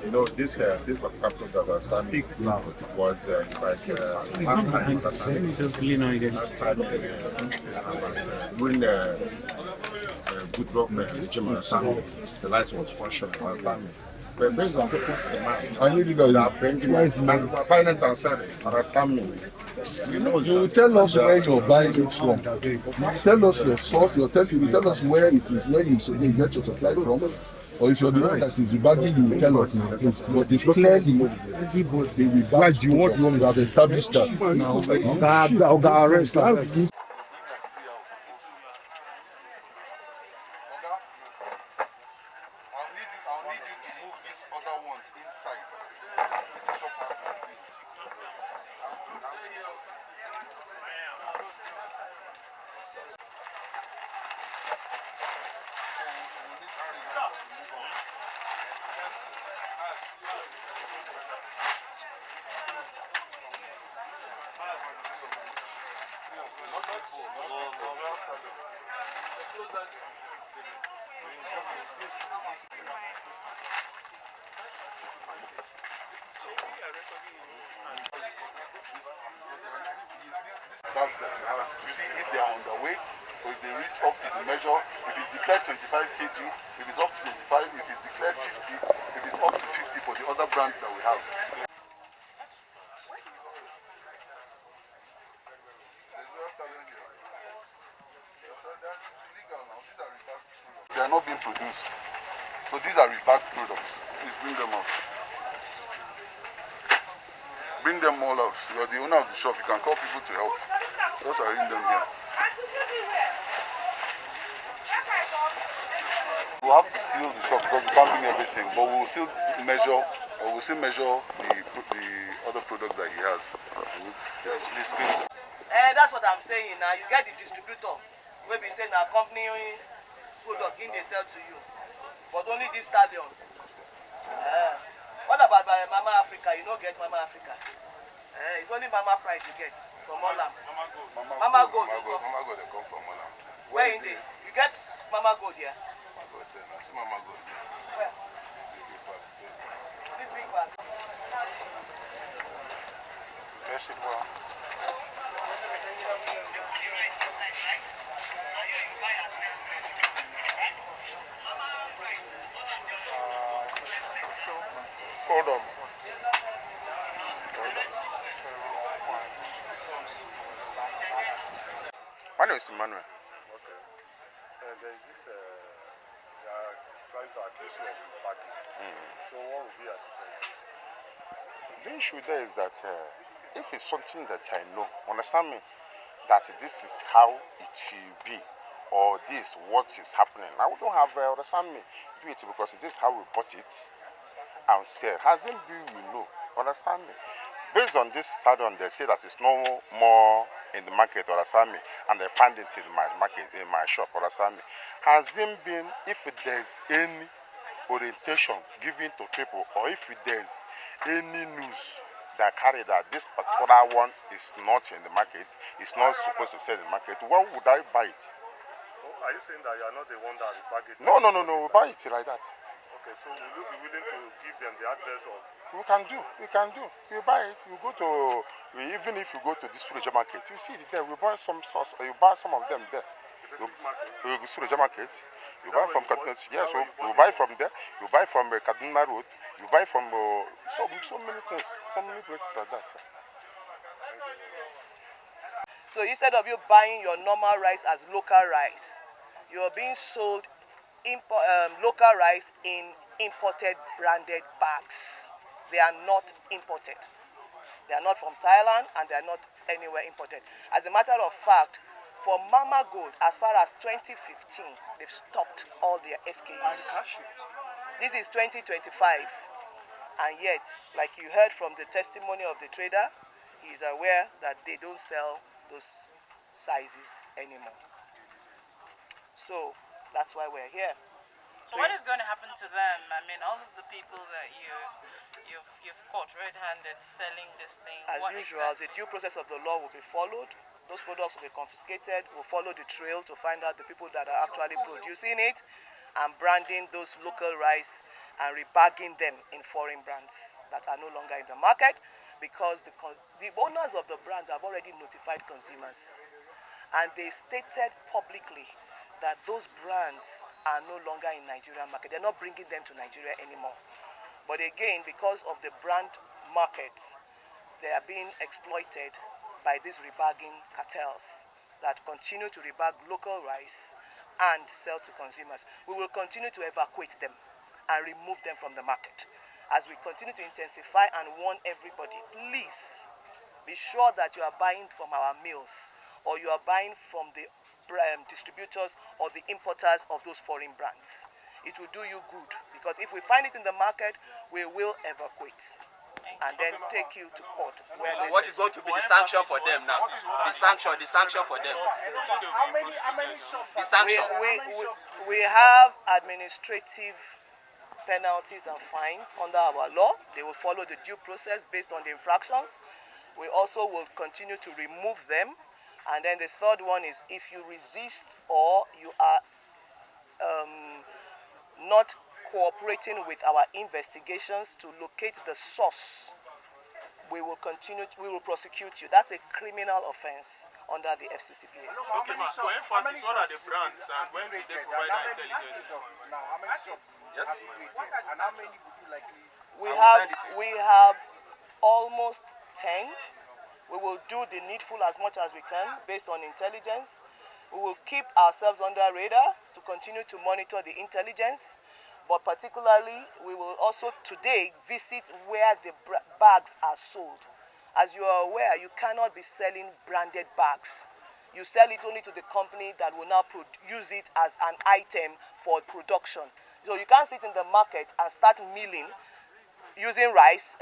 You know, this particular product that started was last time when good government regime understanding, the lights was functional understanding. But based on people's demand, I need to go that bringing finance and selling, understand me. You tell us where you're buying it from. You tell us your source, you tell us where it is, where you get your supply from. Or if you're the one that is rebagging, you will tell us. But it's clearly why do you want to have established that? Arrest that. I'll need you to move these other ones inside. This is shop house. Bags that you have to see if they are underweight or if they reach up to the measure. If it's declared 25 kg, if it's up to 25, if it's declared 50, if it's up to 50 for the other brands that we have. They are not being produced. So these are rebagged products. Please bring them out. Bring them all out. You are the owner of the shop. You can call people to help. Just arrange them here. We'll have to seal the shop because we can't bring everything, but we'll still measure, the other product that he has. That's what I'm saying now. You get the distributor, maybe say now company product in they sell to you, but only this stallion. What about by Mama Africa? You don't get Mama Africa. It's only Mama Pride you get from Olam. Mama Gold. Mama Gold, they come from Olam. Where in there? You get Mama Gold here? Mama Gold, I see Mama Gold. Where? This big bag. Yes, it will. Hold on. My name is Emmanuel. Okay. There is this, they are trying to accuse you of rebagging. So what will be your defense? The issue there is that if it's something that I know, understand me, that this is how it will be, or this what is happening, I don't have, understand me, do it because this is how we bought it and sell. Hasn't been, we know, understand me. Based on this stadium, they say that it's no more in the market, understand me, and they find it in my market, in my shop, understand me. Hasn't been, if there's any orientation given to people, or if there's any news that carry that this particular one is not in the market, it's not supposed to sell in the market, why would I buy it? Oh, are you saying that you are not the one that rebag it? No, we buy it like that. Okay, so will you be willing to give them the address of? We can do. We buy it. We go to, even if you go to this Suleja market, you see it there. We buy some sauce, or you buy some of them there. You go to Suleja market. You buy from Kaduna. Yes, you buy from there. You buy from Kaduna Road. You buy from so many things, so many places like that, sir. So instead of you buying your normal rice as local rice, you're being sold local rice in imported branded bags. They are not imported. They are not from Thailand and they are not anywhere imported. As a matter of fact, for Mama Gold, as far as 2015, they've stopped all their SKUs. This is 2025. And yet, like you heard from the testimony of the trader, he is aware that they don't sell those sizes anymore. So that's why we're here. So what is going to happen to them? I mean, all of the people that you've caught red-handed selling this thing. As usual, the due process of the law will be followed. Those products will be confiscated. We'll follow the trail to find out the people that are actually producing it and branding those local rice and rebagging them in foreign brands that are no longer in the market, because the owners of the brands have already notified consumers, and they stated publicly that those brands are no longer in Nigerian market. They're not bringing them to Nigeria anymore. But again, because of the brand market, they are being exploited by these rebagging cartels that continue to rebag local rice and sell to consumers. We will continue to evacuate them and remove them from the market. As we continue to intensify and warn everybody, please be sure that you are buying from our mills, or you are buying from the distributors or the importers of those foreign brands. It will do you good, because if we find it in the market, we will evacuate and then take you to court. So what is going to be the sanction for them now? The sanction for them. The sanction. We have administrative penalties and fines under our law. They will follow the due process based on the infractions. We also will continue to remove them. And then the third one is, if you resist or you are not cooperating with our investigations to locate the source, we will prosecute you. That's a criminal offense under the FCCPC. Okay, ma, for emphasis, what are the brands and when did they provide that intelligence? Yes? And how many would you likely? We have almost 10. We will do the needful as much as we can based on intelligence. We will keep ourselves under radar to continue to monitor the intelligence, but particularly we will also today visit where the bags are sold. As you are aware, you cannot be selling branded bags. You sell it only to the company that will now use it as an item for production. So you can't sit in the market and start milling using rice,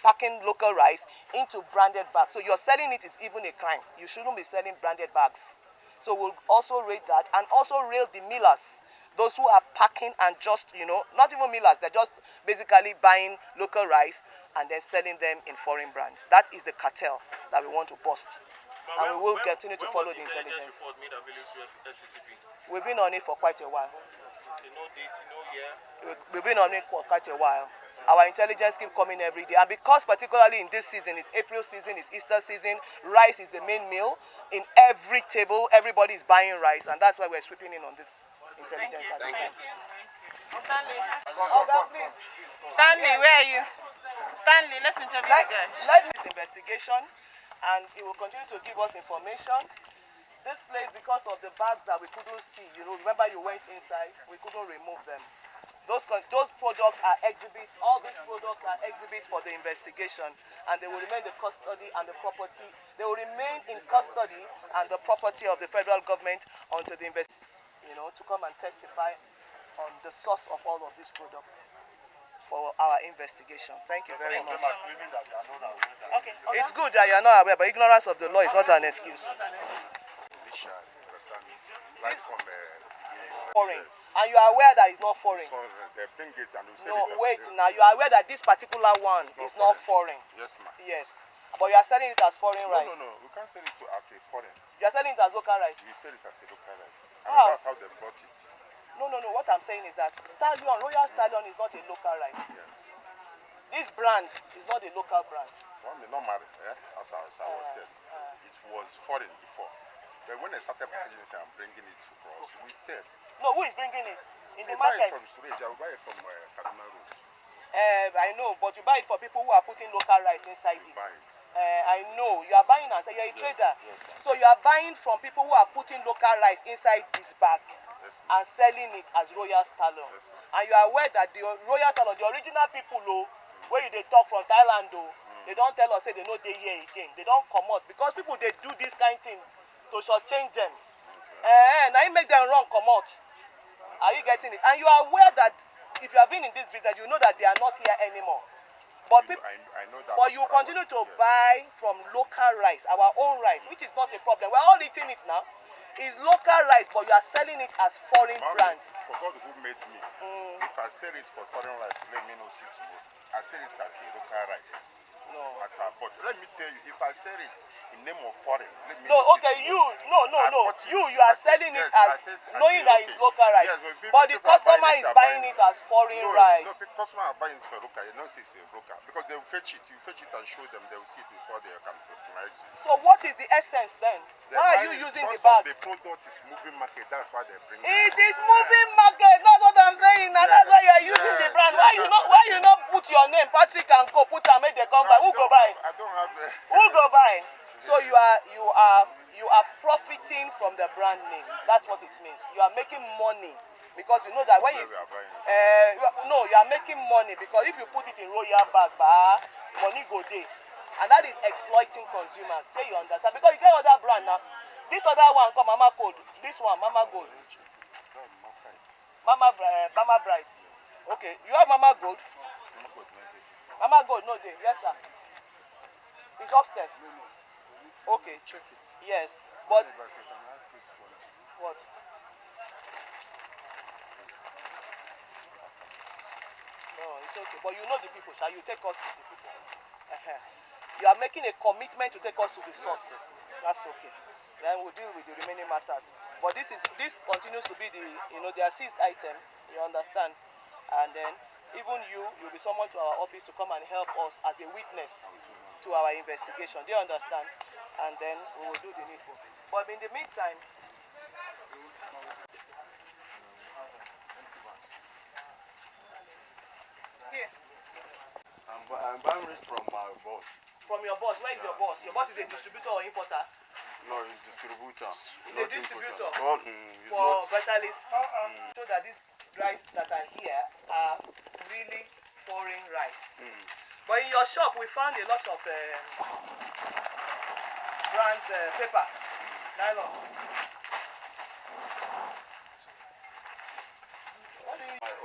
packing local rice into branded bags. So you're selling it is even a crime. You shouldn't be selling branded bags. So we'll also rate that, and also rail the millers, those who are packing and just, not even millers, they're just basically buying local rice and then selling them in foreign brands. That is the cartel that we want to bust. And we will continue to follow the intelligence. We've been on it for quite a while. No date, no year. We've been on it for quite a while. Our intelligence keep coming every day, and because particularly in this season, it's April season, it's Easter season, rice is the main meal. In every table, everybody is buying rice, and that's why we're sweeping in on this intelligence at this time. Stanley. Please. Stanley, where are you? Stanley, let's interview the guy. Let this investigation, and it will continue to give us information. This place, because of the bags that we couldn't see, remember you went inside, we couldn't remove them. Those products are exhibits. All these products are exhibits for the investigation, and they will remain the custody and the property. They will remain in custody and the property of the federal government until the to come and testify on the source of all of these products for our investigation. Thank you very much. Okay. It's good that you are not aware, but ignorance of the law is not an excuse. Right from Foreign, and you are aware that it's not foreign. so they bring it and we say No, wait. Now you are aware that this particular one is not foreign. Yes, ma'am. Yes, but you are selling it as foreign rice. No. We can't sell it as a foreign. You are selling it as local rice. We sell it as a local rice. And How? that's how they bought it. No. What I'm saying is that Royal Stallion is not a local rice. Yes. This brand is not a local brand. One may not marry, as I was said. It was foreign before. But when they started packaging it and bringing it for us, we said, No, who is bringing it? In the buy it market? from storage, I will buy it from Kaduna Road. I know, but you buy it for people who are putting local rice inside it. Buy it. I know. You are buying and say you're a trader. Yes, ma'am. So you are buying from people who are putting local rice inside this bag. Yes, And ma'am. selling it as Royal Stallion. Yes, ma'am. And you are aware that the Royal Stallion, the original people, where they talk from Thailand, they don't tell us, say they know they here again. They don't come out. Because people, they do this kind of thing to shortchange them. Now you make them wrong, come out. Are you getting it? And you are aware that if you have been in this business, you know that they are not here anymore. But people, I know that. but you continue to buy from local rice, our own rice, which is not a problem. We're all eating it now. It's local rice, but you are selling it as foreign brands. For God who made me, if I sell it for foreign rice, let me know see tomorrow. I sell it as a local rice. No. As I bought. Let me tell you, if I sell it in name of foreign, let me No, list okay, it. you, no. I bought it. You are I said, selling it yes, I as said, knowing that it's local rice. Yes, but the people are customer buying is are buying it as foreign rice. No, the customer are buying it for local. You know, it's a local. Because they will fetch it. You fetch it and show them. They will see it before they can recognize it. So what is the essence then? Why are you using the bag? The product is moving market. That's why they bring it. It is moving market. That's what I'm saying. And that's why you are using the brand. Why you not put your name, Patrick and Co. Put and make they come buy. Who go buy? I don't have the. Who go buy? So you are profiting from the brand name. That's what it means. You are making money because you know that when you you are making money because if you put it in royal bag, money go there, and that is exploiting consumers. Say you understand? Because you get other brand now. This other one called Mama Code. This one Mama Gold. Mama Bright. Okay, you have Mama Gold. Mama Gold, no day. Yes, sir. It's upstairs. Okay, check it. Yes, but what? No, it's okay. But you know the people, shall you take us to the people? You are making a commitment to take us to the source. That's okay. Then we'll deal with the remaining matters. But this continues to be the seized item. You understand? And then even you'll be summoned to our office to come and help us as a witness to our investigation. Do you understand? And then we will do the needful. But in the meantime, here. I'm buying it from my boss. From your boss? Where is your boss? Your boss is a distributor or importer? No, he's distributor. He's a distributor for Vitalis. So that these rice that are here are really foreign rice. But in your shop, we found a lot of brand paper, nylon.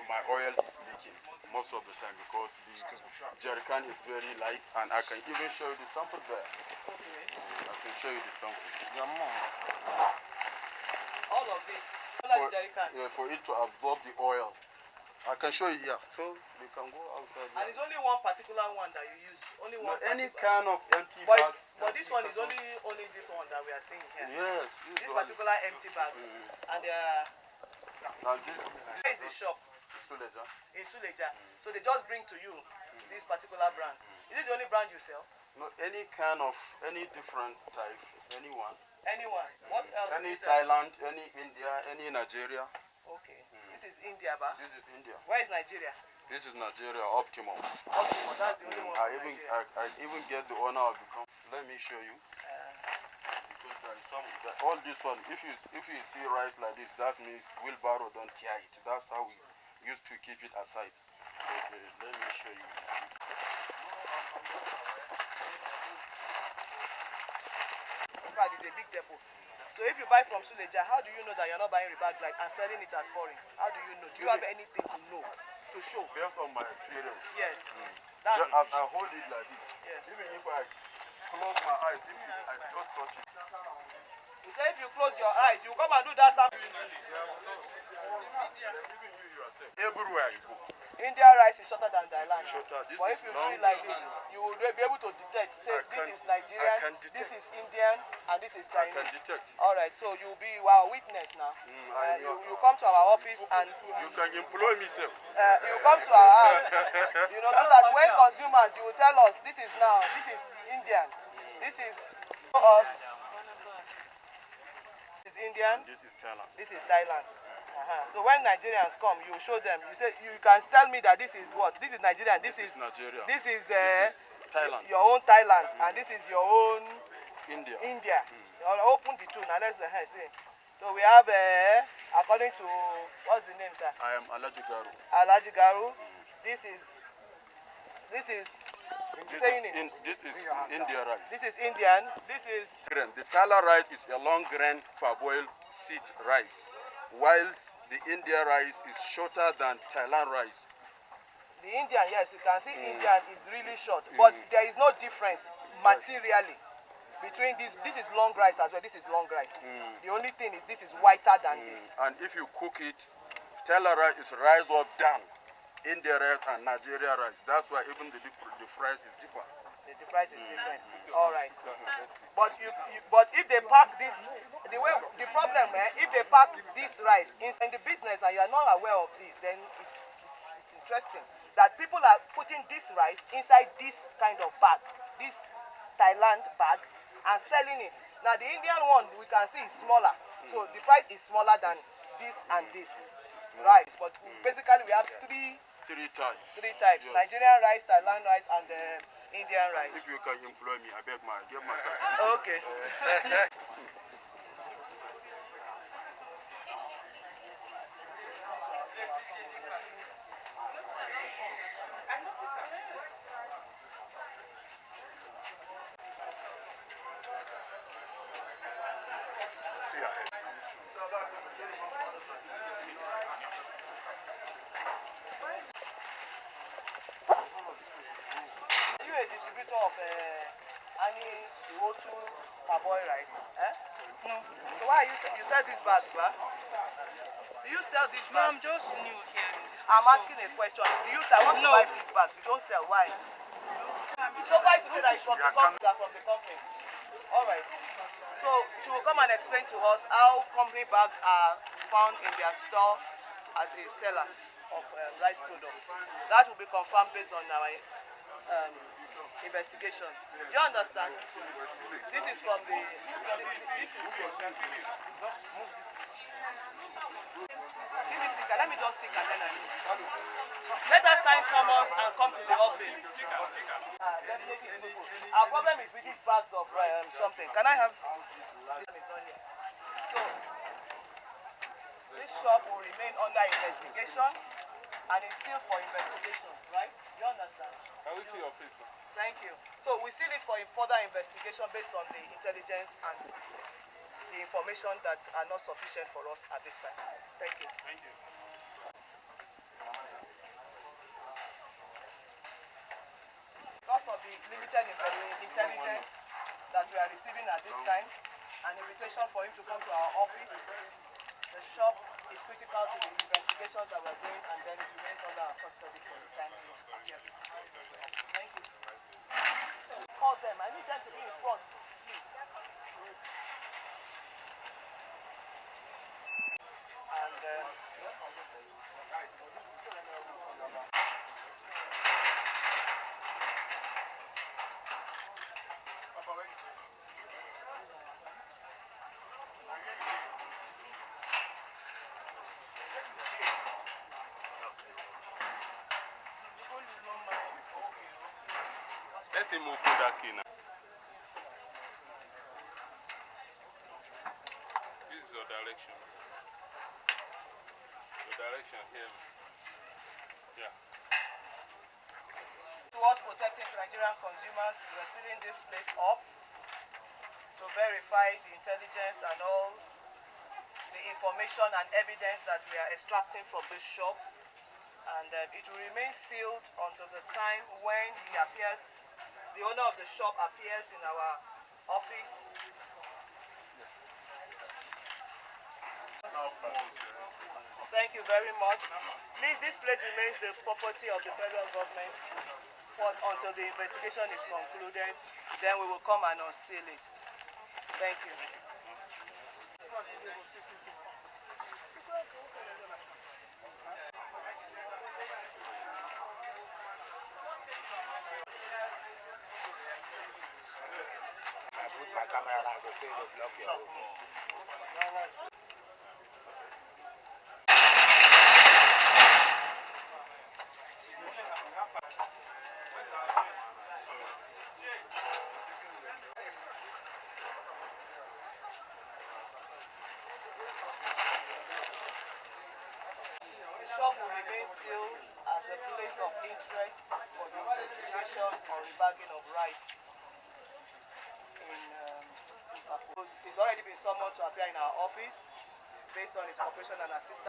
my oil is leaking most of the time because the jerrycan is very light, and I can even show you the sample there. Okay. I can show you the sample. All of this, like jerrycan. Yeah, for it to absorb the oil. I can show you here. So you can go outside. And it's only one particular one that you use. Only one. No, any kind of empty bags. But this one is only this one that we are seeing here. Yes. This particular empty bags. And they are. Now this. Where is the shop? Suleja. In Suleja. So they just bring to you this particular brand. Is this the only brand you sell? No, any kind of, any different type, anyone. Anyone. What else? Any Thailand, any India, any Nigeria. Okay. This is India, ba? This is India. Where is Nigeria? This is Nigeria, Optimum. Optimum, that's the only one. I even get the owner of the company. Let me show you. Because there is some, all this one, if you see rice like this, that means wheelbarrow don't tear it. That's how we used to keep it aside. Okay, let me show you. In fact, it's a big depot. So if you buy from Suleja, how do you know that you're not buying rebag like and selling it as foreign? How do you know? Do you have anything to know, to show? Based on my experience. Yes. That's as I hold it like this. Yes. Even if I close my eyes, I just touch it. You say if you close your eyes, you come and do that sample. Even you yourself. Everywhere you go. India rice is shorter than Thailand. But if you do it like this, you will be able to detect. Say this is Nigerian, this is Indian, and this is Chinese. I can detect. All right, so you'll be our witness now. You come to our office and you can employ me, sir. you come to our house. You know, so that when consumers, you will tell us this is Indian, this is us. This is Indian. This is Thailand. This is Thailand. So when Nigerians come, you show them. You say you can tell me that this is what? This is Nigerian. This is Nigeria. This is Thailand. Your own Thailand, and this is your own India. Open the two now. Let's see. So we have according to what's the name, sir? I am Alhaji Garu. Alhaji Garu. This is India rice. This is Indian. This is the Thailand rice is a long grain parboiled seed rice, whilst the India rice is shorter than Thailand rice. The Indian, yes, you can see Indian is really short, but there is no difference materially between this. This is long rice as well. This is long rice. The only thing is this is whiter than this. And if you cook it, Thailand rice is rice up down. India rice and Nigeria rice. That's why even the price is different. The price is different. All right. But but if they pack this, the problem, if they pack this rice in the business and you are not aware of this, then it's interesting that people are putting this rice inside this kind of bag, this Thailand bag, and selling it. Now the Indian one we can see is smaller, so the price is smaller than this and this rice. But basically we have three types. Yes. Nigerian rice, Thailand rice, and Indian rice. If you can employ me, I beg get my certificate. Okay. Are you a distributor of any go-to parboil rice? No. So why you sell these bags, right? Do you sell these bags? No, I'm just new here in this. I'm asking a question. Do you sell? I want to buy these bags. You don't sell. Why? So guys, you say that it's from the company. All right. So she will come and explain to us how company bags are found in their store as a seller of rice products. That will be confirmed based on our investigation. Do you understand? This is from the. Give me sticker. Let me just stick and then I leave. Let us sign summons and come to the office. Our problem is with these bags of something. Can I have? This one is not here. So this shop will remain under investigation and is sealed for investigation, right? You understand? Can we see your face? Thank you. So we seal it for further investigation based on the intelligence and the information that are not sufficient for us at this time. Thank you. Thank you. Because of the limited intelligence that we are receiving at this time, an invitation for him to come to our office, the shop is critical to the investigations that we're doing, and then it remains under our custody for the time being. Thank you. Call them. I need them to be in front, please. And Let him open that key now. This is your direction. Your direction here. Yeah. towards protecting Nigerian consumers, we are sealing this place up to verify the intelligence and all the information and evidence that we are extracting from this shop. And it will remain sealed until the time when he appears, the owner of the shop appears in our office. Thank you very much. Please, this place remains the property of the federal government until the investigation is concluded. Then we will come and unseal it. Thank you. I put my camera and I go say they block your road. The shop will remain sealed as a place of interest for the investigation or rebagging of rice. He's already been summoned to appear in our office based on his cooperation and assistance.